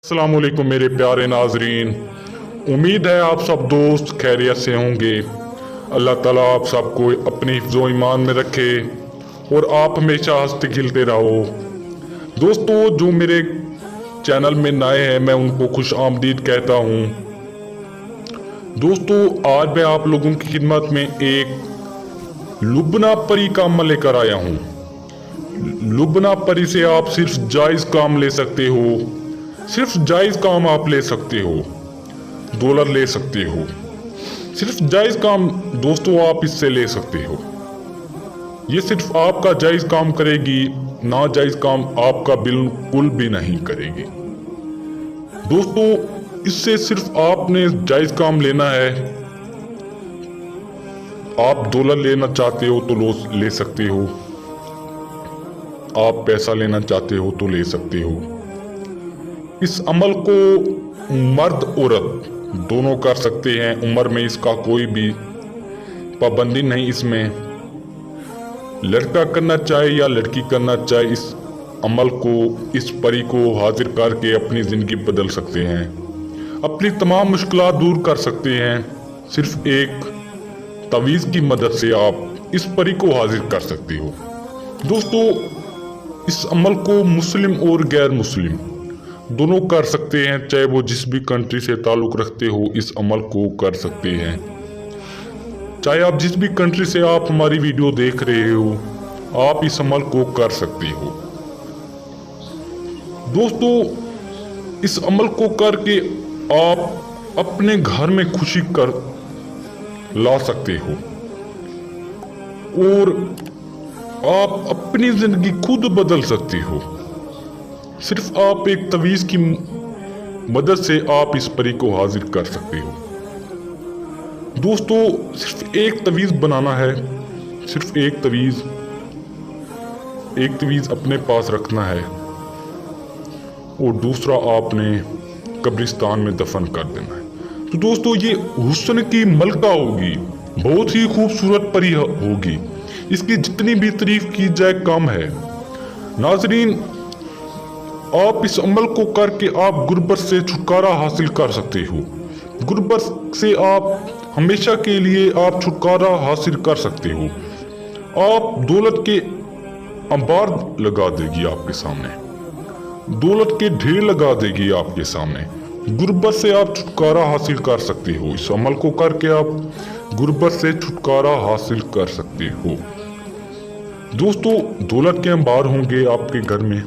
अस्सलाम वालेकुम मेरे प्यारे नाजरीन। उम्मीद है आप सब दोस्त खैरियत से होंगे। अल्लाह ताला आप सबको अपने हिफ्ज़ो ईमान में रखे और आप हमेशा हंसते खिलते रहो। दोस्तों, जो मेरे चैनल में नए हैं मैं उनको खुश आमदीद कहता हूँ। दोस्तों, आज मैं आप लोगों की खिदमत में एक लुबना परी का अमल लेकर आया हूँ। लुबना परी से आप सिर्फ जायज़ काम ले सकते हो, सिर्फ जायज़ काम आप ले सकते हो, डॉलर ले सकते हो। सिर्फ जायज़ काम दोस्तों आप इससे ले सकते हो। ये सिर्फ आपका जायज़ काम करेगी, नाजायज़ काम आपका बिल्कुल भी नहीं करेगी। दोस्तों, इससे सिर्फ आपने जायज़ काम लेना है। आप डॉलर लेना चाहते हो तो ले सकते हो, आप पैसा लेना चाहते हो तो ले सकते हो। इस अमल को मर्द औरत दोनों कर सकते हैं। उम्र में इसका कोई भी पाबंदी नहीं। इसमें लड़का करना चाहे या लड़की करना चाहे, इस अमल को, इस परी को हाजिर करके अपनी ज़िंदगी बदल सकते हैं, अपनी तमाम मुश्किलात दूर कर सकते हैं। सिर्फ एक तवीज़ की मदद से आप इस परी को हाजिर कर सकते हो। दोस्तों, इस अमल को मुस्लिम और गैर मुस्लिम दोनों कर सकते हैं। चाहे वो जिस भी कंट्री से ताल्लुक़ रखते हो, इस अमल को कर सकते हैं। चाहे आप जिस भी कंट्री से आप हमारी वीडियो देख रहे हो, आप इस अमल को कर सकते हो। दोस्तों, इस अमल को करके आप अपने घर में खुशी कर ला सकते हो और आप अपनी ज़िंदगी खुद बदल सकते हो। सिर्फ आप एक तवीज़ की मदद से आप इस परी को हाजिर कर सकते हो। दोस्तों, सिर्फ एक तवीज़ बनाना है, सिर्फ एक तवीज़ अपने पास रखना है और दूसरा आपने कब्रिस्तान में दफन कर देना है। तो दोस्तों, ये हुस्न की मलका होगी, बहुत ही खूबसूरत परी होगी। इसकी जितनी भी तारीफ की जाए कम है। नाजरीन, आप इस अमल को करके आप गुर्बत से छुटकारा हासिल कर सकते हो। गुर्बत से आप हमेशा के लिए आप छुटकारा हासिल कर सकते हो। आप दौलत के अंबार लगा देगी आपके सामने, दौलत के ढेर लगा देगी आपके सामने। गुर्बत से आप छुटकारा हासिल कर सकते हो। इस अमल को करके आप गुर्बत से छुटकारा हासिल कर सकते हो। दोस्तों, दौलत के अंबार होंगे आपके घर में।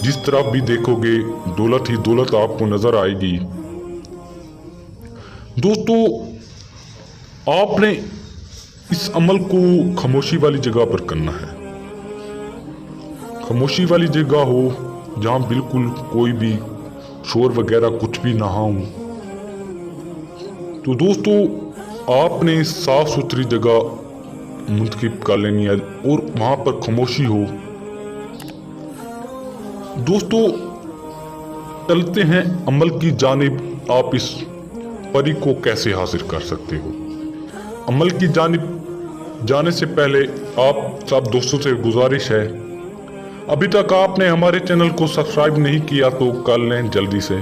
जिस तरफ भी देखोगे दौलत ही दौलत आपको नजर आएगी। दोस्तों, आपने इस अमल को खामोशी वाली जगह पर करना है। खामोशी वाली जगह हो जहां बिल्कुल कोई भी शोर वगैरह कुछ भी ना हो। तो दोस्तों, आपने साफ सुथरी जगह मुंतखब कर लेनी है और वहां पर खामोशी हो। दोस्तों, चलते हैं अमल की जानिब। आप इस परी को कैसे हासिल कर सकते हो। अमल की जानिब जाने से पहले आप सब दोस्तों से गुजारिश है, अभी तक आपने हमारे चैनल को सब्सक्राइब नहीं किया तो कर लें जल्दी से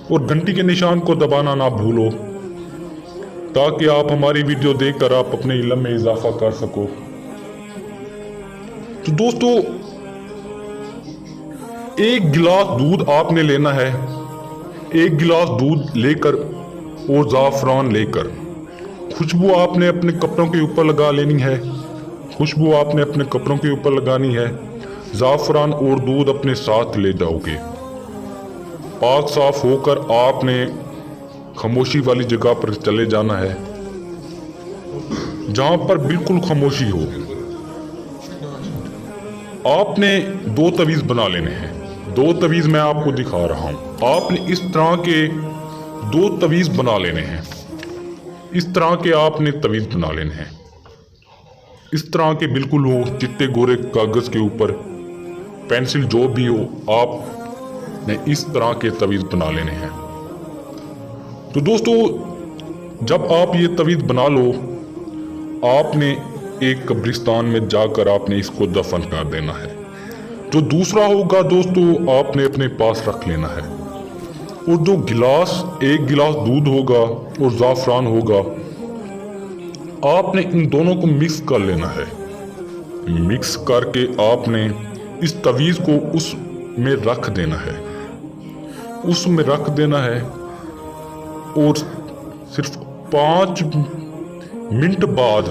और घंटी के निशान को दबाना ना भूलो, ताकि आप हमारी वीडियो देखकर आप अपने इल्म में इजाफा कर सको। तो दोस्तों, एक गिलास दूध आपने लेना है। एक गिलास दूध लेकर और ज़ाफ़रान लेकर खुशबू आपने अपने कपड़ों के ऊपर लगा लेनी है। खुशबू आपने अपने कपड़ों के ऊपर लगानी है। ज़ाफ़रान और दूध अपने साथ ले जाओगे। पाक साफ होकर आपने खामोशी वाली जगह पर चले जाना है, जहां पर बिल्कुल खामोशी हो। आपने दो तवीज़ बना लेने हैं। दो तवीज़ मैं आपको दिखा रहा हूं। आपने इस तरह के दो तवीज़ बना लेने हैं। इस तरह के आपने तवीज़ बना लेने हैं। इस तरह के बिल्कुल हो, चिट्टे गोरे कागज़ के ऊपर, पेंसिल जो भी हो, आपने इस तरह के तवीज़ बना लेने हैं। तो दोस्तों, जब आप ये तवीज़ बना लो, आपने एक कब्रिस्तान में जाकर आपने इसको दफन कर देना है। जो दूसरा होगा दोस्तों आपने अपने पास रख लेना है। और जो गिलास, एक गिलास दूध होगा और ज़ाफ़रान होगा, आपने इन दोनों को मिक्स कर लेना है। मिक्स करके आपने इस तवीज़ को उसमें रख देना है, उसमें रख देना है। और सिर्फ 5 मिनट बाद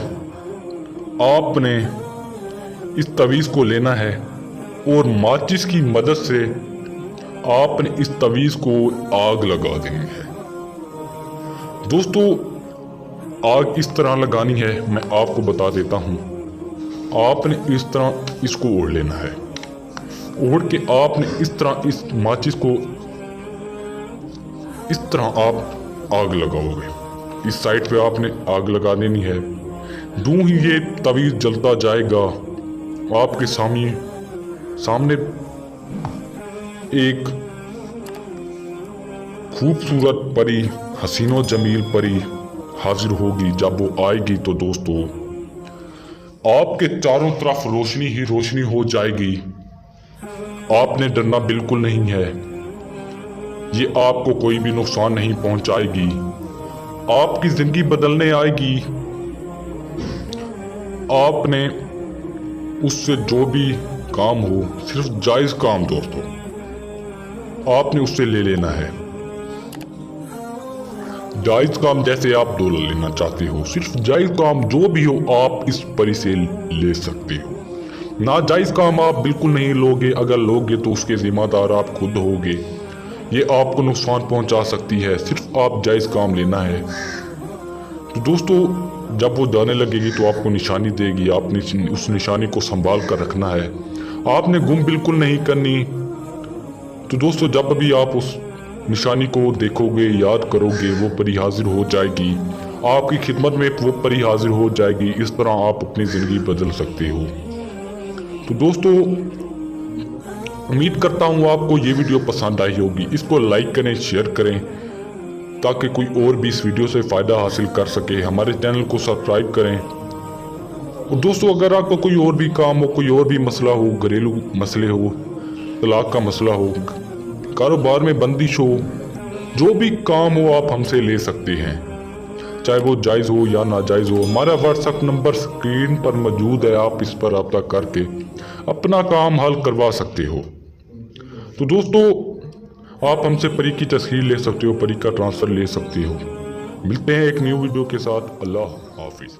आपने इस तवीज़ को लेना है और माचिस की मदद से आपने इस तवीज़ को आग लगा देनी है। दोस्तों आग इस तरह लगानी है, मैं आपको बता देता हूँ। आपने इस तरह इसको ओढ़ लेना है, ओढ़ के आपने इस तरह इस माचिस को इस तरह आप आग लगाओगे। इस साइड पे आपने आग लगा देनी है। यूं ही ये तवीज़ जलता जाएगा, आपके सामने एक खूबसूरत परी, हसीनो जमील परी हाजिर होगी। जब वो आएगी तो दोस्तों आपके चारों तरफ रोशनी ही रोशनी हो जाएगी। आपने डरना बिल्कुल नहीं है, ये आपको कोई भी नुकसान नहीं पहुंचाएगी, आपकी जिंदगी बदलने आएगी। आपने उससे जो भी काम हो, सिर्फ जायज़ काम दोस्तों, आपने उससे ले लेना है। जायज़ काम जैसे आप डॉलर लेना चाहते हो, सिर्फ जायज़ काम जो भी हो आप इस परी से ले सकते हो। नाजायज़ काम आप बिल्कुल नहीं लोगे, अगर लोगे तो उसके जिम्मेदार आप खुद होगे, ये आपको नुकसान पहुंचा सकती है। सिर्फ आप जायज़ काम लेना है। तो दोस्तों जब वो जाने लगेगी तो आपको निशानी देगी, आपने उस निशानी को संभाल कर रखना है, आपने गुम बिल्कुल नहीं करनी। तो दोस्तों जब भी आप उस निशानी को देखोगे, याद करोगे, वो परी हाजिर हो जाएगी, आपकी खिदमत में वो परी हाजिर हो जाएगी। इस तरह आप अपनी ज़िंदगी बदल सकते हो। तो दोस्तों उम्मीद करता हूँ आपको ये वीडियो पसंद आई होगी। इसको लाइक करें, शेयर करें ताकि कोई और भी इस वीडियो से फ़ायदा हासिल कर सके। हमारे चैनल को सब्सक्राइब करें। और दोस्तों अगर आपको कोई और भी काम हो, कोई और भी मसला हो, घरेलू मसले हो, तलाक का मसला हो, कारोबार में बंदिश हो, जो भी काम हो आप हमसे ले सकते हैं, चाहे वो जायज़ हो या नाजायज़ हो। हमारा व्हाट्सएप नंबर स्क्रीन पर मौजूद है, आप इस पर रब्ता करके अपना काम हल करवा सकते हो। तो दोस्तों आप हमसे परी की तस्वीर ले सकते हो, परी का ट्रांसफ़र ले सकते हो। मिलते हैं एक न्यू वीडियो के साथ। अल्लाह हाफिज़।